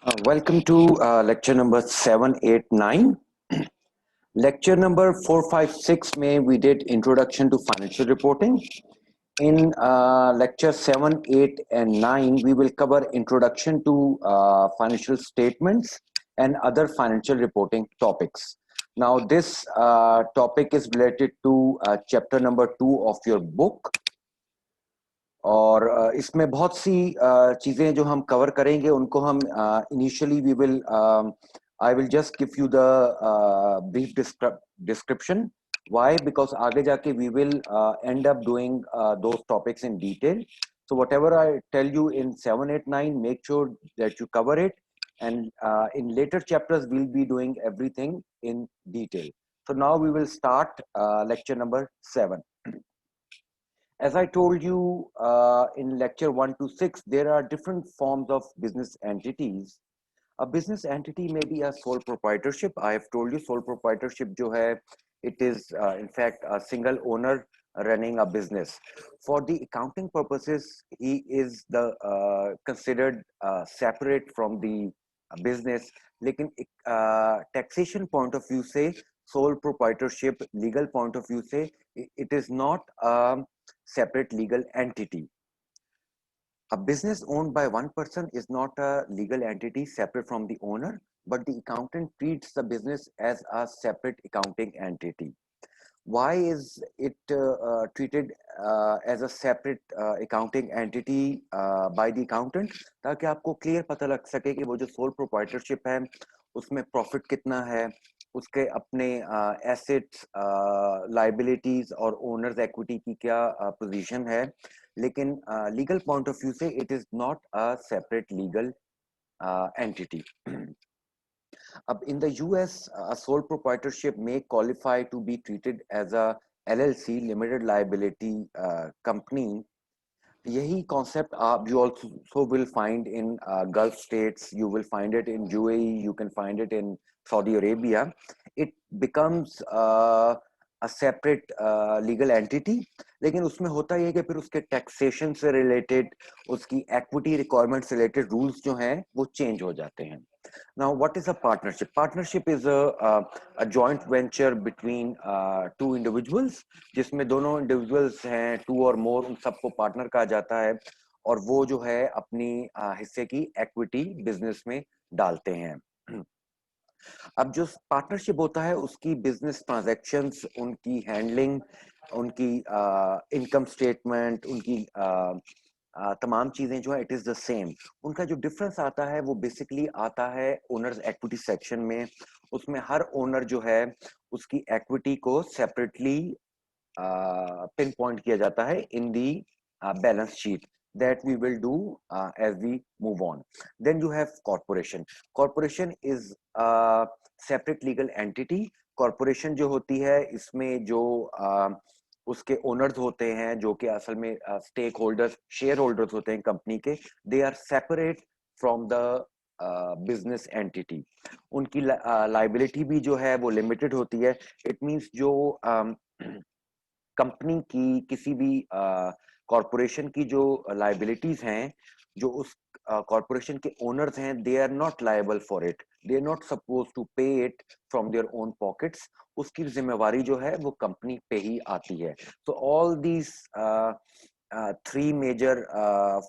Welcome to lecture number 789. Lecture number 456 May we did introduction to financial reporting. In lecture 7, 8 and 9 we will cover introduction to financial statements and other financial reporting topics. Now this topic is related to chapter number 2 of your book. और इसमें बहुत सी चीजें जो हम cover करेंगे उनको हम initially we will I will just give you the brief description why because आगे जाके we will end up doing those topics in detail. So whatever I tell you in 7, 8, 9, make sure that you cover it, and in later chapters we'll be doing everything in detail. So now we will start lecture number 7. As I told you in lecture 1 to 6, there are different forms of business entities. A business entity may be a sole proprietorship. I have told you sole proprietorship jo hai, it is in fact a single owner running a business. For the accounting purposes, he is the considered separate from the business. Lekin taxation point of view say sole proprietorship, legal point of view say it is not a separate legal entity. A business owned by one person is not a legal entity separate from the owner, but the accountant treats the business as a separate accounting entity. Why is it treated as a separate accounting entity by the accountant? ताकि आपको clear पता लग सके कि वो जो sole proprietorship है उसमें प्रॉफिट कितना है, उसके अपने एसेट्स, लाइबिलिटीज और ओनर्स इक्विटी की क्या पोजीशन है. लेकिन लीगल पॉइंट ऑफ व्यू से it is not a separate legal entity. In the US, a sole proprietorship may qualify to be treated as a LLC, limited liability company. यही concept you also will find in Gulf states, you will find it in UAE, you can find it in Saudi Arabia. It becomes a separate legal entity, लेकिन उसमें होता ये है कि फिर उसके taxation से रिलेटेड, उसकी equity requirements से रिलेटेड रूल्स जो हैं वो चेंज हो जाते हैं. Now, what is a partnership? Partnership is a joint venture between two individuals, जिसमें दोनों individuals हैं, two or more, उन सबको partner कहा जाता है, और वो जो है अपनी हिस्से की equity business में डालते हैं. अब जो पार्टनरशिप होता है उसकी बिजनेस ट्रांजैक्शंस, उनकी हैंडलिंग, उनकी इनकम स्टेटमेंट, उनकी तमाम चीजें जो है इट इज द सेम. उनका जो डिफरेंस आता है वो बेसिकली आता है ओनर्स इक्विटी सेक्शन में. उसमें हर ओनर जो है उसकी इक्विटी को सेपरेटली पिन पॉइंट किया जाता है in the balance sheet. That we will do as we move on. Then you have corporation. Corporation is a separate legal entity. Corporation जो होती है इसमें जो उसके ओनर्स होते हैं, जो कि असल में स्टेक होल्डर्स, शेयर होल्डर्स होते हैं कंपनी के, they are separate from the business entity. उनकी लाइबिलिटी भी जो है वो लिमिटेड होती है. इट मींस जो कंपनी की किसी भी कॉरपोरेशन की जो लाइबिलिटीज हैं, जो उस कॉरपोरेशन के ओनर्स हैं, they are not liable for it, they are not suppose to pay it from their own pockets. उसकी जिम्मेवारी जो है वो कंपनी पे ही आती है. So all these three major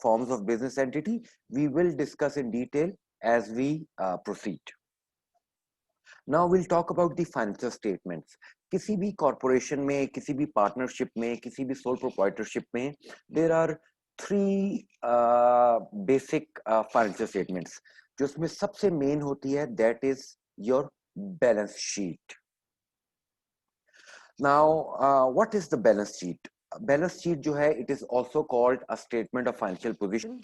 forms of business entity we will discuss in detail as we proceed. Now we'll talk about the financial statements. किसी भी कॉरपोरेशन में, किसी भी पार्टनरशिप में, किसी भी सोल प्रोप्राइटरशिप में there are three basic financial statements. जो उसमें सबसे मेन होती है that is your balance sheet. Now what is the balance sheet? Balance sheet जो है it is also called a statement of financial position.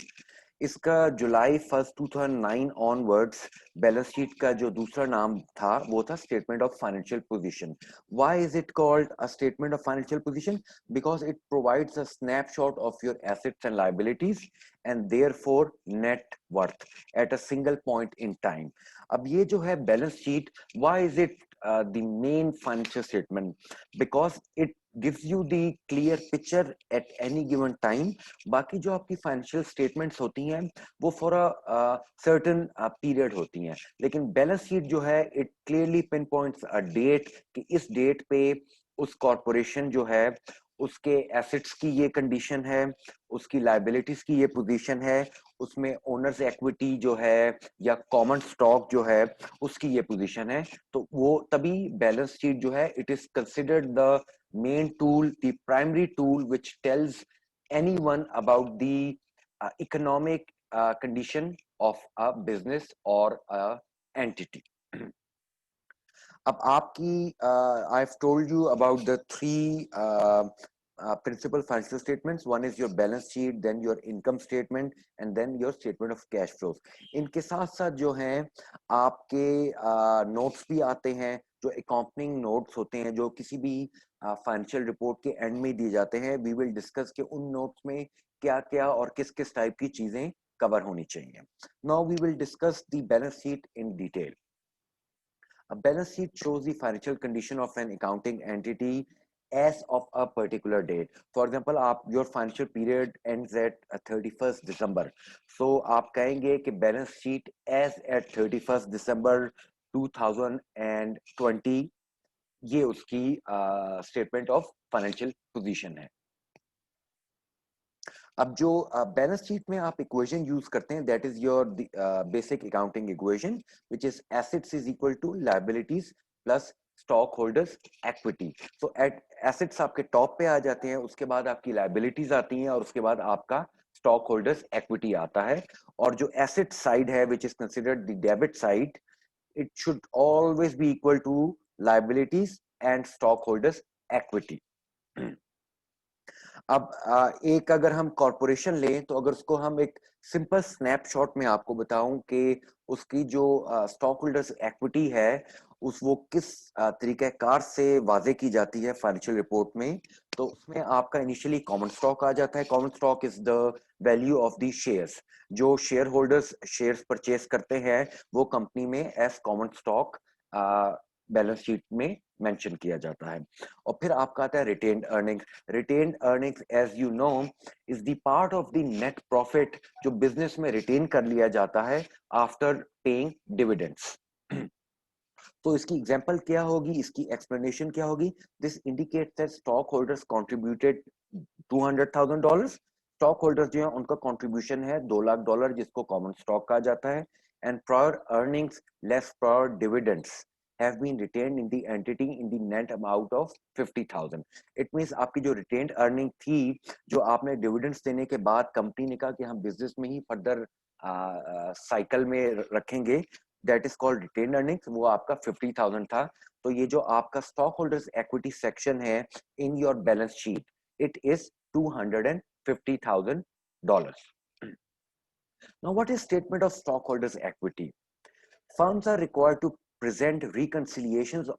इसका जुलाई 1, 2009 ऑनवर्ड्स बैलेंस शीट का जो दूसरा नाम था वो था statement of financial position. Why is it called a statement of financial position? Because it provides a snapshot of your assets and liabilities and therefore net worth at a single point in time. अब ये जो है balance sheet, why is it the main financial statement? Because it gives you the clear picture at any given time. बाकी जो आपकी financial statements होती हैं वो फॉर अ सर्टेन पीरियड होती हैं, लेकिन बैलेंस शीट जो है it clearly pinpoints a date कि इस डेट पे उस कॉरपोरेशन जो है उसके एसेट्स की ये कंडीशन है, उसकी लाइबिलिटीज की ये पोजीशन है, उसमें ओनर्स इक्विटी जो है या कॉमन स्टॉक जो है उसकी ये पोजीशन है, तो वो तभी बैलेंस शीट जो है it is considered the main tool, the primary tool which tells anyone about the economic condition of a business or a entity. अब आपकी I've told you about the three principal financial statements. One is your balance sheet, then your income statement, and then your statement of cash flows. इनके साथ साथ जो हैं आपके notes भी आते हैं, जो अकॉम्पनिंग नोट्स होते हैं जो किसी भी फाइनेंशियल रिपोर्ट के एंड में दिए जाते हैं. वी विल डिस्कस कि उन नोट्स में क्या क्या और किस किस टाइप की चीजें कवर होनी चाहिए. Now we will discuss the balance sheet in detail. A balance sheet shows the financial condition of an accounting entity as of a particular date. For example, your financial period ends at 31st December. So आप कहेंगे कि balance sheet as at 31st December 2020 ये उसकी statement of financial position है. अब जो balance sheet में आप इक्वेशन यूज करते हैं that is your basic accounting equation which is assets is equal to liabilities plus stock holders equity. So at assets आपके टॉप पे आ जाते हैं, उसके बाद आपकी लायबिलिटीज आती हैं और उसके बाद आपका स्टॉक होल्डर्स इक्विटी आता है. और जो एसेट साइड है which is considered the debit side, it should always be equal to liabilities and stock holders equity. अब एक अगर हम कॉरपोरेशन लें तो अगर उसको हम एक सिंपल स्नैपशॉट में आपको बताऊं कि उसकी जो स्टॉक होल्डर्स इक्विटी है उस वो किस तरीकेकार से वाजे की जाती है फाइनेंशियल रिपोर्ट में, तो उसमें आपका इनिशियली कॉमन स्टॉक आ जाता है. Common stock is the value of the shares. जो शेयर होल्डर्स शेयर्स परचेज करते हैं वो कंपनी में as common stock balance sheet में मेंशन किया जाता है. और फिर आपका आता है retained earnings. Retained earnings, as you know, is the part of the net profit जो बिजनेस में रिटेन कर लिया जाता है आफ्टर पेइंग डिविडेंड्स. तो इसकी एग्जांपल क्या होगी, इसकी एक्सप्लेनेशन क्या होगी? This indicates that stock holders contributed $200,000. Stock holders जो है उनका कंट्रीब्यूशन है $2 लाख जिसको कॉमन स्टॉक कहा जाता है. And prior earnings less prior dividends have been retained in the entity in the net amount of 50,000. It means आपकी जो retained earning थी, जो आपने dividends देने के बाद कंपनी ने कहा कि हम बिजनेस में ही फर्दर साइकिल में रखेंगे, that is called retained earnings, वो आपका 50,000 था. तो ये जो आपका स्टॉक होल्डर्स इक्विटी सेक्शन है in your balance sheet, it is $250,000. Now what is statement of stockholders equity? Firms are required to present reconciliations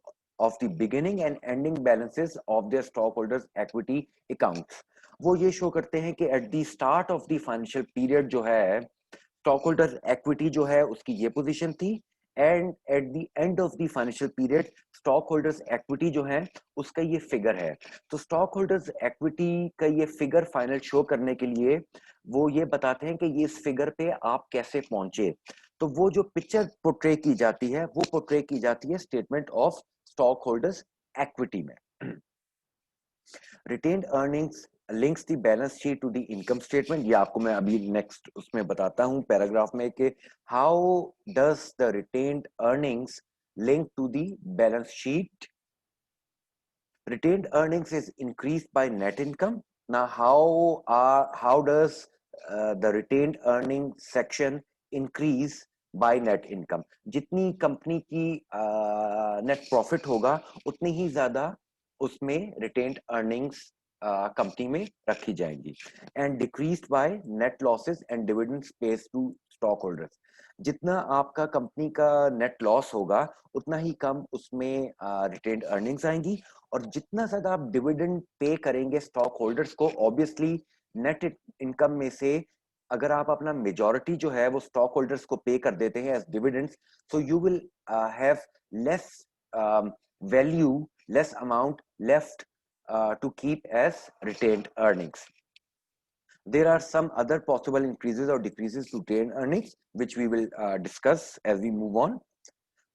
of the beginning and ending balances of their stockholders equity accounts. वो ये show करते हैं कि at the start of the financial period जो है stockholders equity जो है उसकी ये पोजीशन थी, and at the end of the financial period stock holders equity जो है उसका ये फिगर है. तो स्टॉक होल्डर्स इक्विटी का ये फिगर फाइनल शो करने के लिए वो ये बताते हैं कि ये इस फिगर पे आप कैसे पहुंचे. तो वो जो पिक्चर पोर्ट्रे की जाती है वो पोर्ट्रे की जाती है statement of stock holders equity में. Retained earnings links the balance sheet to the income statement. ये आपको मैं अभी नेक्स्ट उसमें बताता हूं पैराग्राफ में कि how does the retained earnings link to the balance sheet. Retained earnings is increased by net income. Now, how does the retained earning section increase by net income? जितनी कंपनी की net profit होगा उतनी ही ज्यादा उसमें retained earnings company में रखी जाएंगी. And decreased by net losses and dividends paid to stock holders. जितना आपका कंपनी का नेट लॉस होगा उतना ही कम उसमें रिटेन्ड अर्निंग्स आएंगी. और जितना ज्यादा आप डिविडेंड पे करेंगे स्टॉक होल्डर्स को, ऑब्वियसली नेट इनकम में से अगर आप अपना मेजॉरिटी जो है वो स्टॉक होल्डर्स को पे कर देते हैं as dividends, so you will have less value, less amount left to keep as retained earnings. There are some other possible increases or decreases to retained earnings, which we will discuss as we move on.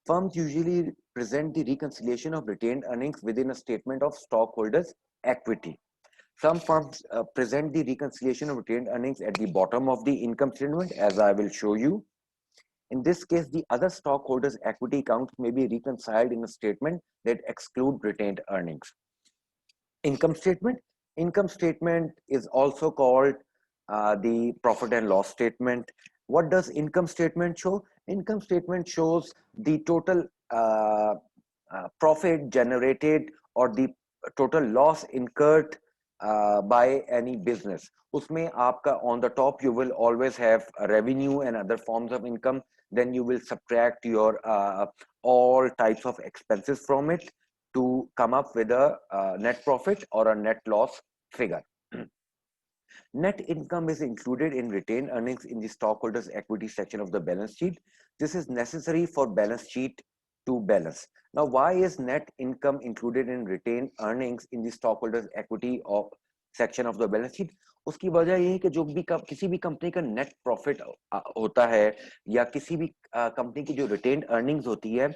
Firms usually present the reconciliation of retained earnings within a statement of stockholders' equity. Some firms present the reconciliation of retained earnings at the bottom of the income statement, as I will show you. In this case, the other stockholders' equity accounts may be reconciled in a statement that exclude retained earnings. Income statement. Income statement is also called the profit and loss statement. What does income statement show? Income statement shows the total profit generated or the total loss incurred by any business. Usme aapka on the top you will always have revenue and other forms of income. Then you will subtract your all types of expenses from it to come up with a net profit or a net loss figure. Net income is included in retained earnings in the stockholders' equity section of the balance sheet. This is necessary for balance sheet to balance. Now, why is net income included in retained earnings in the stockholders' equity of section of the balance sheet? उसकी वजह ये है कि जो भी किसी भी company का नेट प्रॉफिट होता है या किसी भी कंपनी की जो रिटेन्ड अर्निंग्स होती है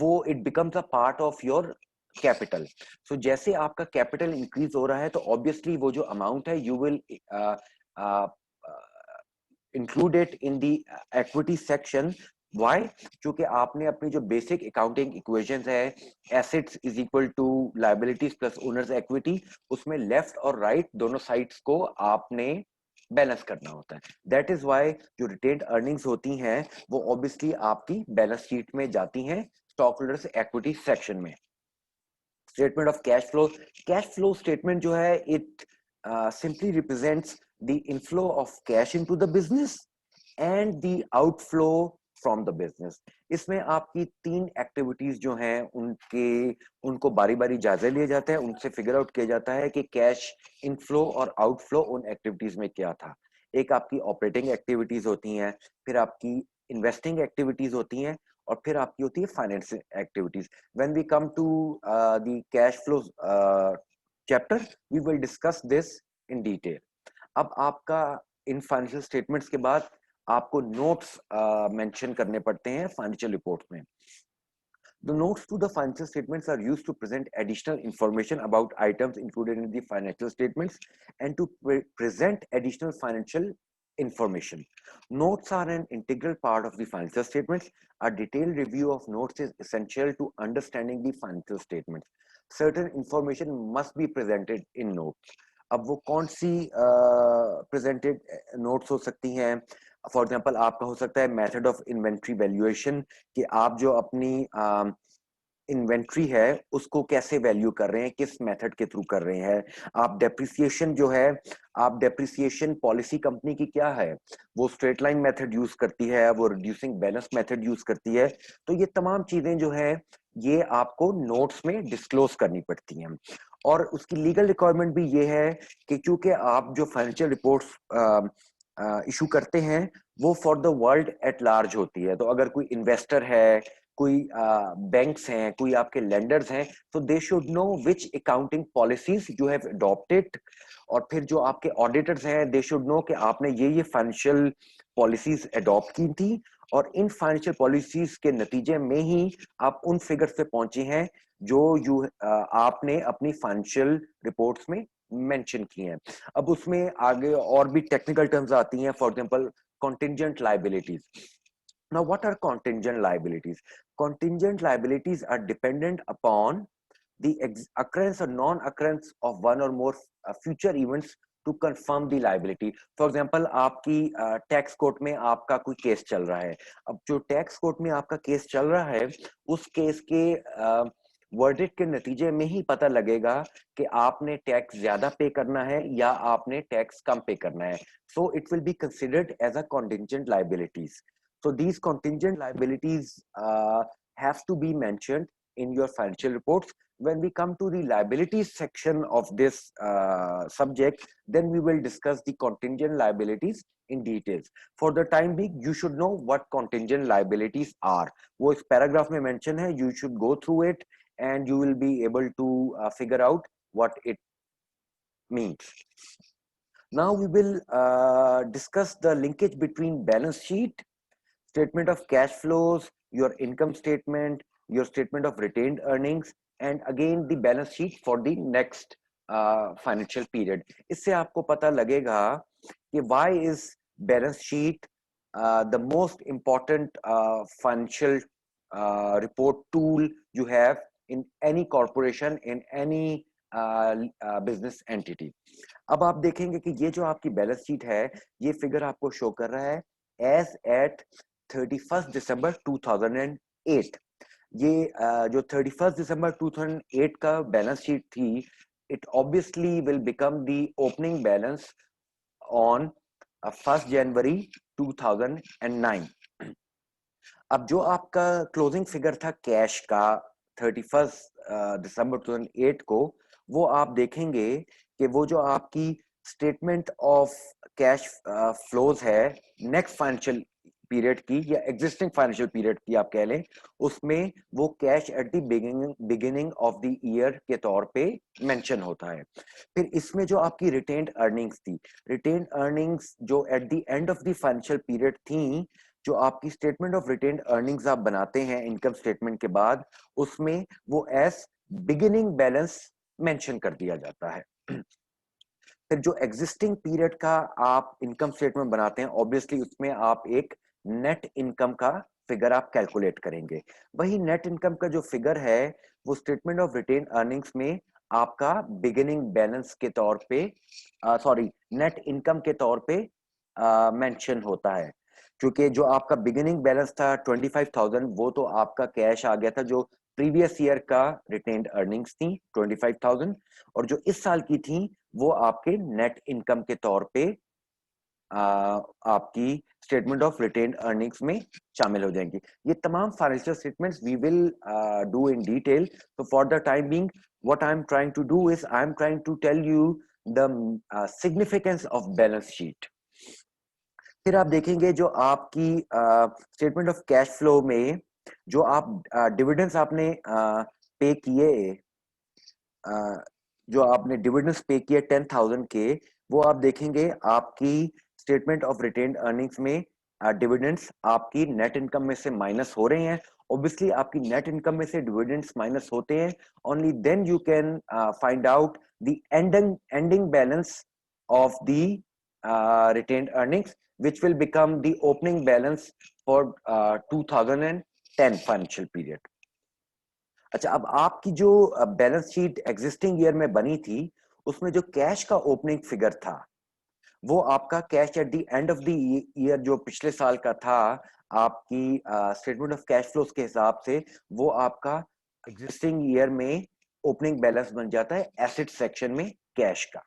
वो it becomes a part of your capital. So जैसे आपका कैपिटल इंक्रीज हो रहा है तो ऑब्वियसली वो जो अमाउंट है you will include it in the equity section. Why? क्योंकि आपने अपनी जो बेसिक अकाउंटिंग इक्वेशंस है assets is equal to liabilities plus owners equity, उसमें लेफ्ट और राइट दोनों साइड्स को आपने बैलेंस करना होता है. दैट इज वाई जो रिटेन्ड अर्निंग्स होती हैं वो ऑब्वियसली आपकी बैलेंस शीट में जाती हैं स्टॉक होल्डर्स इक्विटी सेक्शन में. Statement of cash flow. Cash flow statement जो है it simply represents the inflow of cash into the business and the outflow from the business. इसमें आपकी 3 एक्टिविटीज जो हैं उनको बारी बारी जायजा लिए जाते हैं, उनसे फिगर आउट किया जाता है कि कैश इनफ्लो और आउटफ्लो उन एक्टिविटीज में क्या था. एक आपकी ऑपरेटिंग एक्टिविटीज होती हैं, फिर आपकी इन्वेस्टिंग एक्टिविटीज होती हैं और फिर आपकी होती है financing activities. When we come to the cash flow chapter we will discuss this in detail. अब आपका इन फाइनेंशियल स्टेटमेंट्स के बाद आपको नोट्स मेंशन करने पड़ते हैं फाइनेंशियल रिपोर्ट में. The notes to the financial statements are used to present additional information about items included in the financial statements and to present additional financial information. Notes are an integral part of the financial statements. A detailed review of notes is essential to understanding the financial statements. Certain information must be presented in notes. अब वो कौन सी presented notes हो सकती हैं? For example आपका हो सकता है मेथड ऑफ इन्वेंट्री वैल्यूएशन, कि आप जो अपनी इन्वेंट्री है उसको कैसे वैल्यू कर रहे हैं, किस मेथड के थ्रू कर रहे हैं. आप डेप्रिसिएशन जो है, आप डेप्रिसिएशन पॉलिसी कंपनी की क्या है, वो स्ट्रेट लाइन मेथड यूज करती है, वो रिड्यूसिंग बैलेंस मेथड यूज करती है. तो ये तमाम चीजें जो है ये आपको नोट्स में डिस्क्लोज करनी पड़ती हैं. और उसकी लीगल रिक्वायरमेंट भी ये है कि क्योंकि आप जो फाइनेंशियल रिपोर्ट्स इशू करते हैं वो for the world at large होती है. तो अगर कोई इन्वेस्टर है, कोई बैंक्स हैं, कोई आपके लेंडर्स हैं, तो they should know which accounting policies you have adopted. और फिर जो आपके ऑडिटर्स हैं दे शुड नो कि आपने ये फाइनेंशियल पॉलिसीज अडॉप्ट की थी और इन फाइनेंशियल पॉलिसीज के नतीजे में ही आप उन फिगर्स पे पहुंचे हैं जो आपने अपनी फाइनेंशियल रिपोर्ट्स में मेंशन की हैं. अब उसमें आगे और भी टेक्निकल टर्म्स आती हैं. For example contingent liabilities. Now, what are contingent liabilities? Contingent liabilities are dependent upon the occurrence or non-occurrence of one or more future events to confirm the liability. For example, आपकी tax court में आपका कोई case चल रहा है. अब जो tax court में आपका केस चल रहा है उस केस के वर्डिक्ट के नतीजे में ही पता लगेगा कि आपने टैक्स ज्यादा पे करना है या आपने टैक्स कम पे करना है. So it will be considered as a contingent liabilities. So these contingent liabilities have to be mentioned in your financial reports. When we come to the liabilities section of this subject, then we will discuss the contingent liabilities in details. For the time being, you should know what contingent liabilities are. वो इस paragraph में mention है. You should go through it and you will be able to figure out what it means. Now we will discuss the linkage between balance sheet, statement of cash flows, your income statement, your statement of retained earnings, and again the balance sheet for the next financial period. इससे आपको पता लगेगा कि why is balance sheet the most important financial report tool you have in any corporation, in any business entity. अब आप देखेंगे कि ये जो आपकी बैलेंस शीट है, ये फिगर आपको शो कर रहा है एज एट 31 दिसंबर 2008. ये जो 31 दिसंबर 2008 का बैलेंस शीट थी, it obviously will become the opening balance on 1 जनवरी 2009. अब जो आपका क्लोजिंग फिगर था कैश का 31 दिसंबर 2008 को, वो आप देखेंगे कि वो जो आपकी स्टेटमेंट ऑफ कैश फ्लोज है नेक्स्ट फाइनेंशियल पीरियड की या एग्जिस्टिंग फाइनेंशियल पीरियड की आप कह लें, उसमें वो cash at the beginning of the year के तौर पे मेंशन होता है. फिर इसमें जो आपकी रिटेन्ड अर्निंग्स थी, रिटेन्ड अर्निंग्स जो at the end of the financial period थी, जो आपकी स्टेटमेंट ऑफ रिटेन्ड अर्निंग्स आप बनाते हैं इनकम स्टेटमेंट के बाद, उसमें वो एज बिगिनिंग बैलेंस मेंशन कर दिया जाता है. फिर जो एग्जिस्टिंग पीरियड का आप इनकम स्टेटमेंट बनाते हैं, ऑब्वियसली उसमें आप एक नेट इनकम का फिगर आप कैलकुलेट करेंगे. वही नेट इनकम का जो फिगर है वो स्टेटमेंट ऑफ रिटेन अर्निंग्स में आपका बिगिनिंग बैलेंस के तौर पे सॉरी नेट इनकम के तौर पे मेंशन होता है. क्योंकि जो आपका बिगिनिंग बैलेंस था 25,000, वो तो आपका कैश आ गया था जो प्रीवियस ईयर का रिटेन्ड अर्निंग्स थी 25,000, और जो इस साल की थी वो आपके नेट इनकम के तौर पे आपकी स्टेटमेंट ऑफ रिटेन्ड अर्निंग्स में शामिल हो जाएंगी. ये तमाम financial statements we will do in detail. तो for the time being what I am trying to do is I am trying to tell you the significance of balance sheet. फिर आप देखेंगे जो आपकी स्टेटमेंट ऑफ कैश फ्लो में जो आप dividends आपने पे किए, जो आपने डिविडेंड्स पे किए 10,000 के, वो आप देखेंगे आपकी स्टेटमेंट ऑफ रिटेन्ड अर्निंग्स में डिविडेंड्स आपकी नेट इनकम में से माइनस हो रहे हैं. ऑब्वियसली आपकी नेट इनकम में से डिविडेंड्स माइनस होते हैं, only then you can find out the ending balance of the retained earnings, which will become the opening balance for 2010 financial period. अच्छा, अब आपकी जो बैलेंस शीट एग्जिस्टिंग ईयर में बनी थी, उसमें जो कैश का ओपनिंग फिगर था, वो आपका cash at the end of the year जो पिछले साल का था, आपकी स्टेटमेंट ऑफ कैश फ्लोज के हिसाब से वो आपका एग्जिस्टिंग ईयर में ओपनिंग बैलेंस बन जाता है एसेट सेक्शन में कैश का.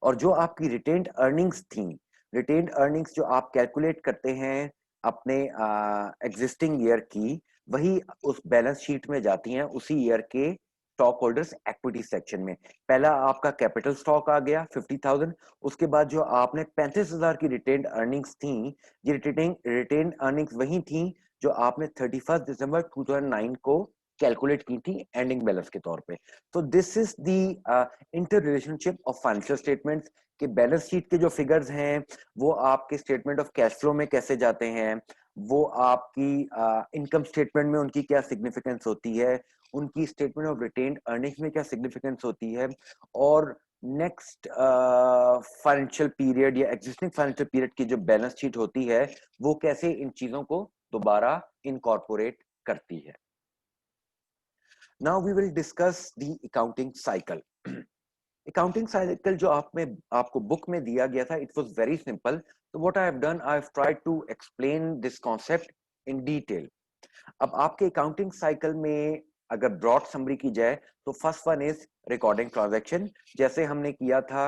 और जो आपकी रिटेन्ड अर्निंग्स थी, रिटेन्ड अर्निंग्स जो आप कैलकुलेट करते हैं अपने एग्जिस्टिंग ईयर की, वही उस बैलेंस शीट में जाती हैं उसी ईयर के स्टॉक होल्डर्स इक्विटी सेक्शन में. पहला आपका कैपिटल स्टॉक आ गया 50,000, उसके बाद जो आपने 35,000 की रिटेन्ड अर्निंग्स थी, ये रिटेन्ड अर्निंग्स वही थी जो आपने 31 दिसंबर 2009 को कैलकुलेट की थी एंडिंग बैलेंस के तौर पे. तो this is the inter relationship of financial statements के बैलेंस शीट के जो फिगर्स हैं वो आपके स्टेटमेंट ऑफ कैश फ्लो में कैसे जाते हैं, वो आपकी इनकम स्टेटमेंट में उनकी क्या सिग्निफिकेंस होती है, उनकी स्टेटमेंट ऑफ रिटेन्ड अर्निंग्स में क्या सिग्निफिकेंस होती है, और नेक्स्ट फाइनेंशियल पीरियड या एग्जिस्टिंग फाइनेंशियल पीरियड की जो बैलेंस शीट होती है वो कैसे इन चीजों को दोबारा इनकॉर्पोरेट करती है. Now we will discuss the accounting cycle. Accounting cycle जो आपको बुक में दिया गया था, it was very simple. So what I have done, I have tried to explain this concept in detail. अब आपके accounting cycle में अगर broad summary की जाए तो first one is recording transaction, जैसे हमने किया था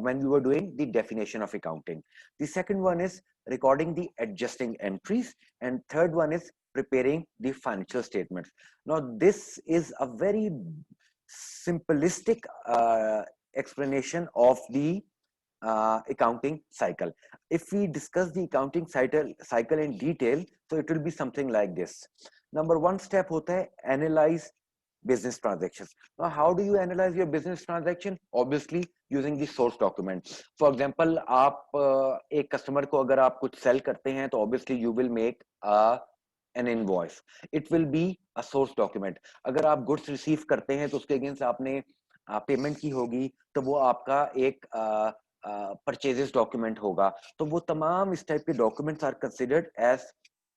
when we were doing the definition of accounting. The second one is recording the adjusting entries, and third one is preparing the financial statements. Now this is a very simplistic explanation of the accounting cycle. If we discuss the accounting cycle in detail, so it will be something like this. Number one step होता है analyze business transactions. Now, how do you analyze your business transaction? Obviously, using the source document. For example, आप एक customer को अगर आप कुछ sell करते हैं, तो obviously you will make an invoice. It will be a source document. अगर आप goods receive करते हैं, तो उसके against आपने पेमेंट की होगी, तो वो आपका एक परचेजेस डॉक्यूमेंट होगा. तो वो तमाम इस टाइप के documents are considered as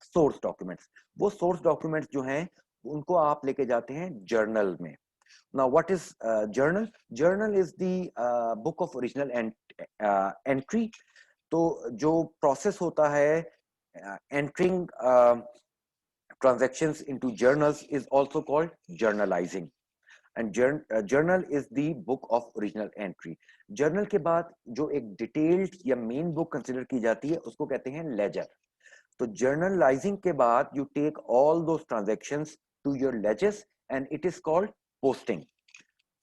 source documents. वो सोर्स डॉक्यूमेंट्स जो हैं उनको आप लेके जाते हैं जर्नल में. Now, what is journal? Journal is the book of original entry. तो जो प्रोसेस होता है entering transactions into journals is also called journalizing. And journal is the book of original entry. Journal के बाद जो एक डिटेल्ड या मेन बुक कंसिडर की जाती है उसको कहते हैं लेजर. तो जर्नलाइजिंग के बाद you take all those transactions to your ledgers and it is called posting.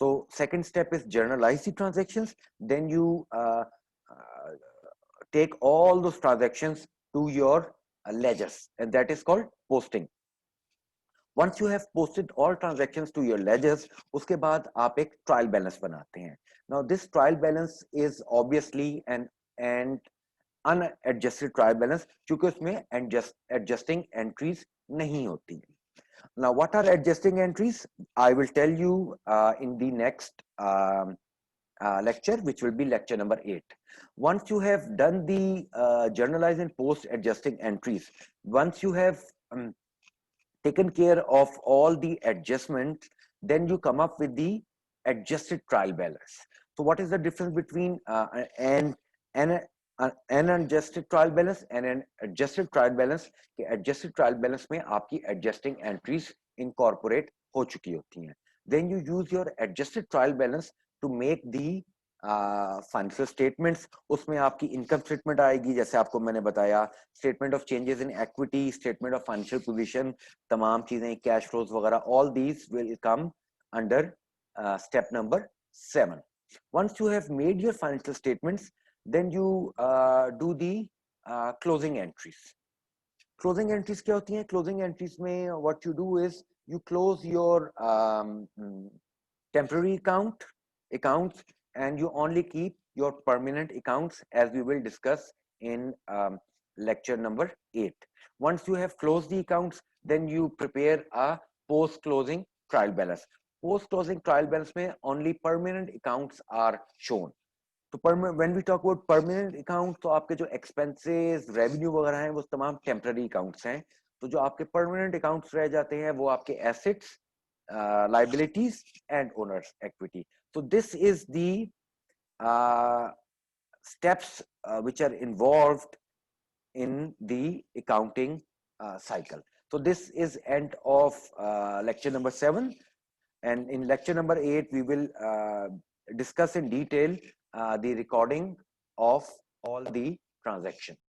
So second step is journalize the transactions. Then you take all those transactions to your ledgers and that is called posting. Once you have posted all transactions to your ledgers, उसके बाद आप एक trial balance बनाते हैं. Now this trial balance is obviously an unadjusted trial balance क्योंकि उसमें adjusting entries नहीं होती. Now what are adjusting entries? I will tell you in the next lecture, which will be lecture number 8. Once you have done the journalize and post adjusting entries, once you have taken care of all the adjustments, then you come up with the adjusted trial balance. So what is the difference between an unadjusted trial balance and an adjusted trial balance? Adjusted trial balance में आपकी adjusting entries incorporate हो चुकी होती हैं. Then you use your adjusted trial balance to make the financial statements. उसमें आपकी income statement आएगी, जैसे आपको मैंने बताया, statement of changes in equity, statement of financial position, तमाम चीजें, कैश फ्लोज वगैरह, all these will come under step number 7. Once you have made your financial statements, then you do the closing entries. Closing entries क्या होती हैं? Closing entries में what you do is you close your temporary accounts and you only keep your permanent accounts, as we will discuss in lecture number 8. Once you have closed the accounts, then you prepare a post closing trial balance. Post closing trial balance में only permanent accounts are shown. तो when we talk about permanent account, तो आपके जो expenses, revenue वगैरह हैं वो तमाम temporary accounts हैं. तो जो आपके permanent accounts रह जाते हैं वो आपके assets, liabilities and owners equity. So this is the steps which are involved in the accounting cycle. So this is end of lecture number 7, and in lecture number 8 we will discuss in detail the recording of all the transactions.